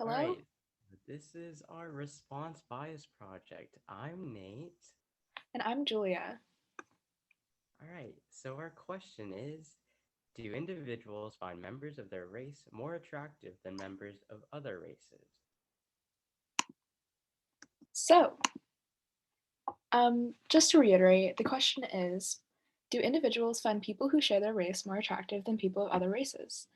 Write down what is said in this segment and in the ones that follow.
All Hello? right, this is our response bias project. I'm Nate. And I'm Julia. All right, so our question is: do individuals find members of their race more attractive than members of other races? So, just to reiterate, the question is, do individuals find people who share their race more attractive than people of other races?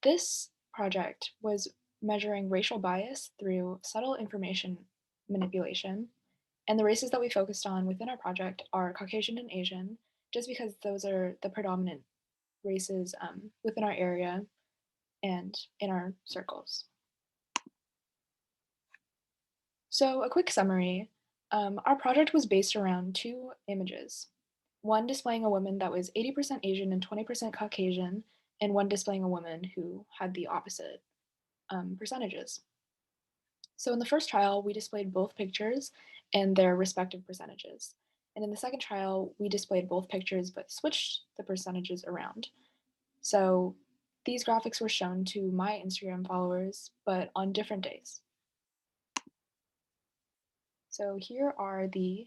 This project was measuring racial bias through subtle information manipulation, and the races that we focused on within our project are Caucasian and Asian, just because those are the predominant races within our area and in our circles. So, a quick summary, our project was based around two images, one displaying a woman that was 80% Asian and 20% Caucasian, and one displaying a woman who had the opposite percentages. So, in the first trial, we displayed both pictures and their respective percentages. And in the second trial, we displayed both pictures but switched the percentages around. So, these graphics were shown to my Instagram followers, but on different days. So, here are the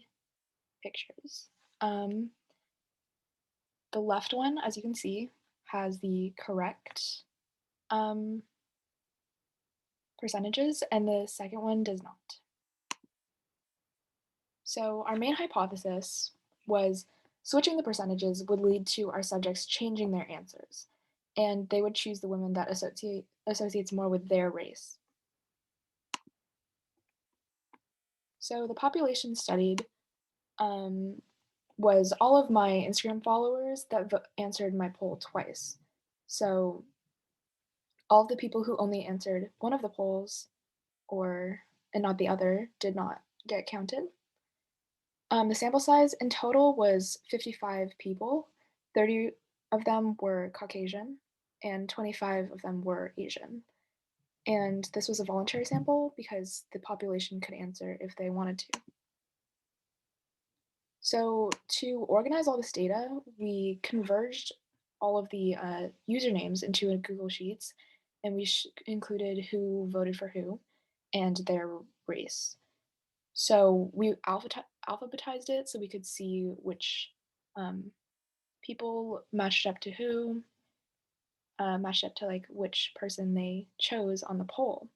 pictures. Um, the left one, as you can see, has the correct um, percentages, and the second one does not. So, our main hypothesis was switching the percentages would lead to our subjects changing their answers, and they would choose the women that associates more with their race. So, the population studied um, was all of my Instagram followers that answered my poll twice. So, all of the people who only answered one of the polls or and not the other did not get counted. The sample size in total was 55 people. 30 of them were Caucasian, and 25 of them were Asian. And this was a voluntary sample because the population could answer if they wanted to. So, to organize all this data, we converged all of the usernames into a Google Sheets, and we included who voted for who and their race. So we alphabetized it so we could see which um, people matched up to who, matched up to like which person they chose on the poll.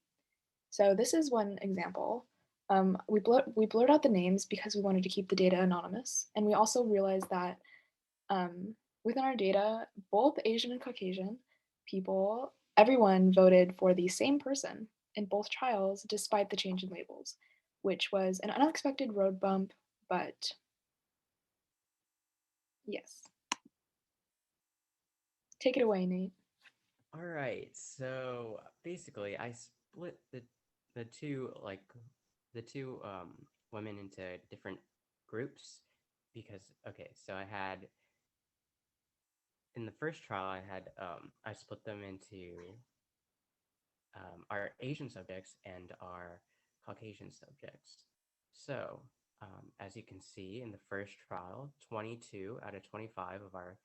So this is one example. We blurred out the names because we wanted to keep the data anonymous, and we also realized that within our data, both Asian and Caucasian people, everyone voted for the same person in both trials, despite the change in labels, which was an unexpected road bump, but yes. Take it away, Nate. All right, so basically, I split the two the two women into different groups because okay, so I had in the first trial I split them into our Asian subjects and our Caucasian subjects. So, as you can see in the first trial, 22 out of 25 of our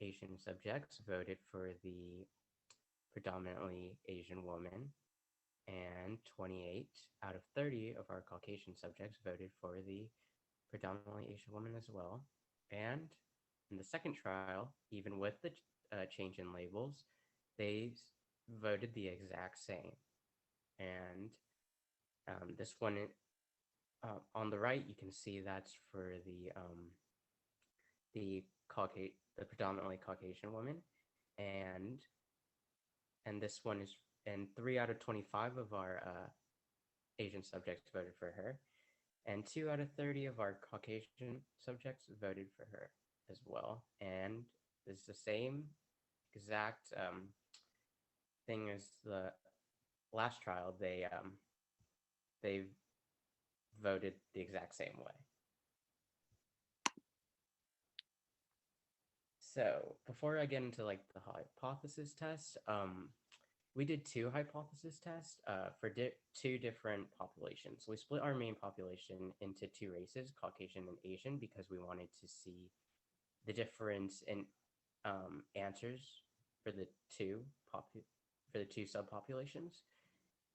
Asian subjects voted for the predominantly Asian woman, and 28 out of 30 of our Caucasian subjects voted for the predominantly Asian woman as well. And in the second trial, even with the change in labels, they voted the exact same. And this one on the right, you can see that's for the predominantly Caucasian woman, and this one is and 3 out of 25 of our Asian subjects voted for her, and 2 out of 30 of our Caucasian subjects voted for her as well. And it's the same exact thing as the last trial. They voted the exact same way. So before I get into like the hypothesis test, we did two hypothesis tests for two different populations. We split our main population into two races, Caucasian and Asian, because we wanted to see the difference in answers for the two subpopulations.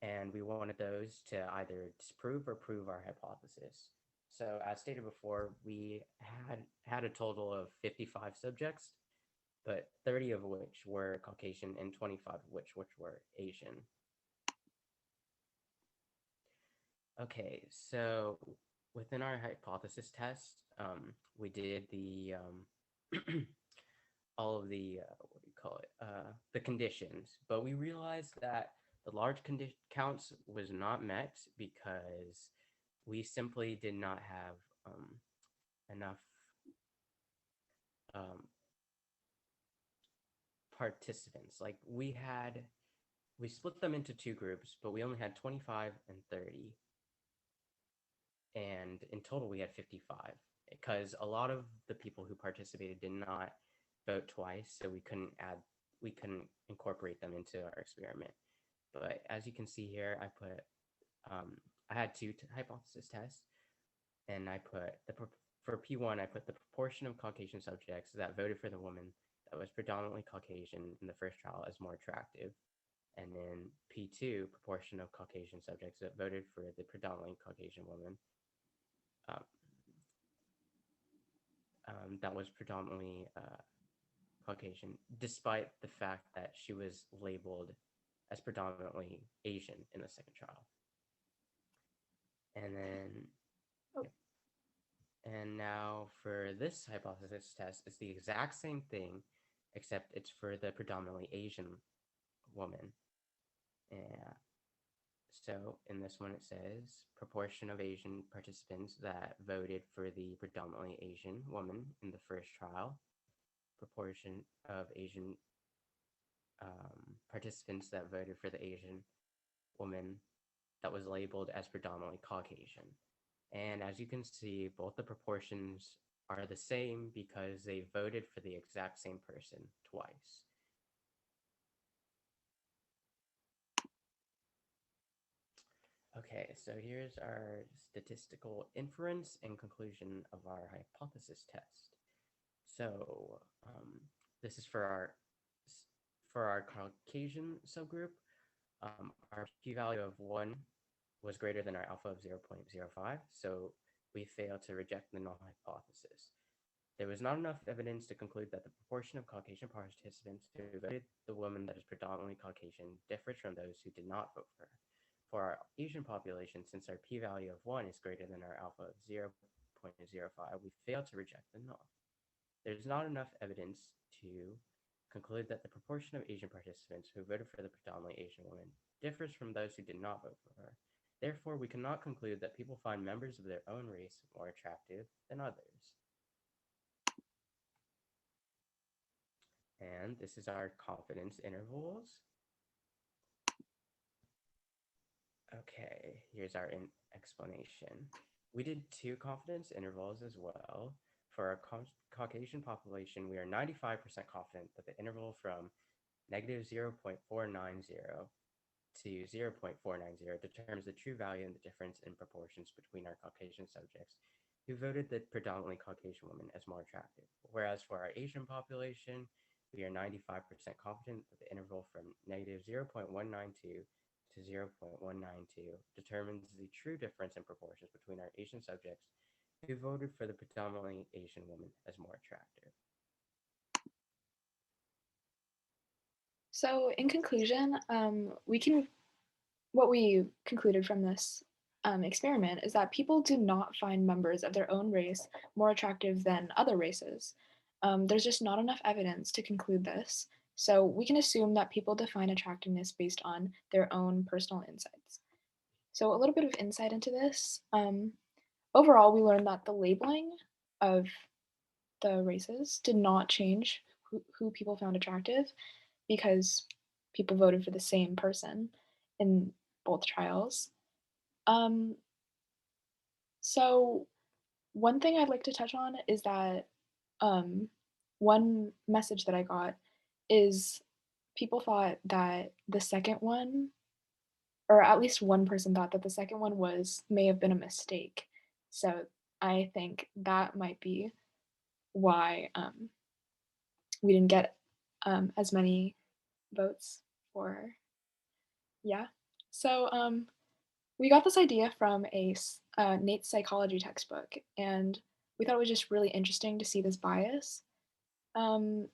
and we wanted those to either disprove or prove our hypothesis. So, as stated before, we had a total of 55 subjects, but 30 of which were Caucasian and 25 of which were Asian. Okay, so within our hypothesis test, we did all of the what do you call it? The conditions, but we realized that the large condition counts was not met because we simply did not have enough um, participants. Like we split them into two groups, but we only had 25 and 30, and in total we had 55 because a lot of the people who participated did not vote twice, so we couldn't incorporate them into our experiment. But as you can see here, I had two hypothesis tests, and I put for P1 I put the proportion of Caucasian subjects that voted for the woman that was predominantly Caucasian in the first trial as more attractive, and then P2 proportion of Caucasian subjects that voted for the predominantly Caucasian woman um, that was predominantly Caucasian, despite the fact that she was labeled as predominantly Asian in the second trial. And then, Oh. yep. And now for this hypothesis test, it's the exact same thing, except it's for the predominantly Asian woman. And so in this one, it says proportion of Asian participants that voted for the predominantly Asian woman in the first trial, proportion of Asian participants that voted for the Asian woman that was labeled as predominantly Caucasian. And as you can see, both the proportions are the same because they voted for the exact same person twice. Okay, so here's our statistical inference and conclusion of our hypothesis test. So this is for our Caucasian subgroup. Our p-value of 1 was greater than our alpha of 0.05, so we failed to reject the null hypothesis. There was not enough evidence to conclude that the proportion of Caucasian participants who voted the woman that is predominantly Caucasian differs from those who did not vote for her. For our Asian population, since our p-value of 1 is greater than our alpha of 0.05, we failed to reject the null. There's not enough evidence to conclude that the proportion of Asian participants who voted for the predominantly Asian woman differs from those who did not vote for her. Therefore, we cannot conclude that people find members of their own race more attractive than others. And this is our confidence intervals. Okay, here's our explanation. We did two confidence intervals as well. For our Caucasian population, we are 95% confident that the interval from negative 0.490 to 0.490 determines the true value and the difference in proportions between our Caucasian subjects who voted the predominantly Caucasian woman as more attractive. Whereas for our Asian population, we are 95% confident that the interval from negative 0.192 to 0.192 determines the true difference in proportions between our Asian subjects who voted for the predominantly Asian woman as more attractive. So, in conclusion, what we concluded from this experiment is that people do not find members of their own race more attractive than other races. There's just not enough evidence to conclude this. So we can assume that people define attractiveness based on their own personal insights. So a little bit of insight into this. Overall, we learned that the labeling of the races did not change who people found attractive because people voted for the same person in both trials. Um, so one thing I'd like to touch on is that um, one message that I got is people thought that the second one, or at least one person thought that the second one may have been a mistake. So I think that might be why we didn't get as many votes for, yeah. So we got this idea from Nate's psychology textbook, and we thought it was just really interesting to see this bias. Um,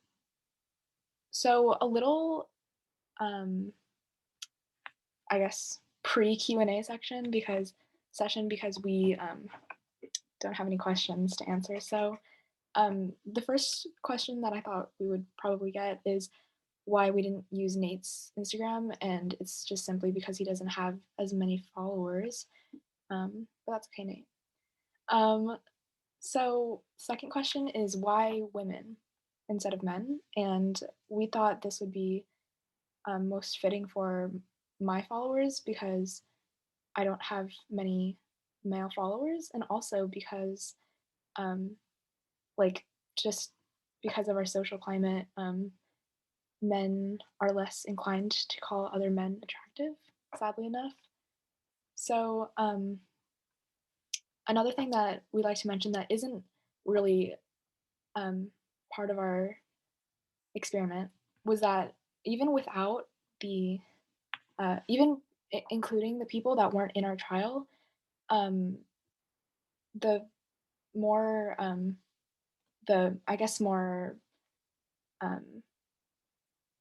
so a little, um, I guess, pre Q&A session because we don't have any questions to answer. So the first question that I thought we would probably get is why we didn't use Nate's Instagram, and it's just simply because he doesn't have as many followers. But that's okay, Nate. Um, so second question is why women instead of men? And we thought this would be most fitting for my followers because I don't have many male followers, and also because um, like just because of our social climate, men are less inclined to call other men attractive, sadly enough. So another thing that we like to mention that isn't really um, part of our experiment was that even without the even including the people that weren't in our trial, um, the more the I guess more um,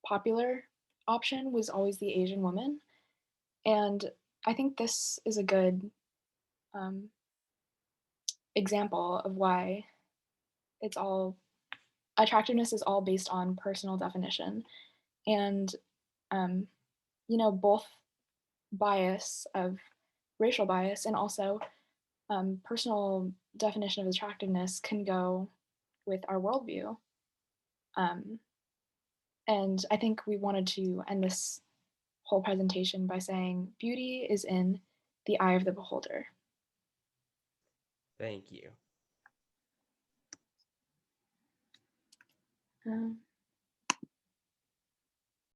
popular option was always the Asian woman, and I think this is a good um, example of why it's all attractiveness is all based on personal definition, and um, both bias of racial bias and also personal definition of attractiveness can go with our worldview. Um, and I think we wanted to end this whole presentation by saying beauty is in the eye of the beholder. Thank you. Um,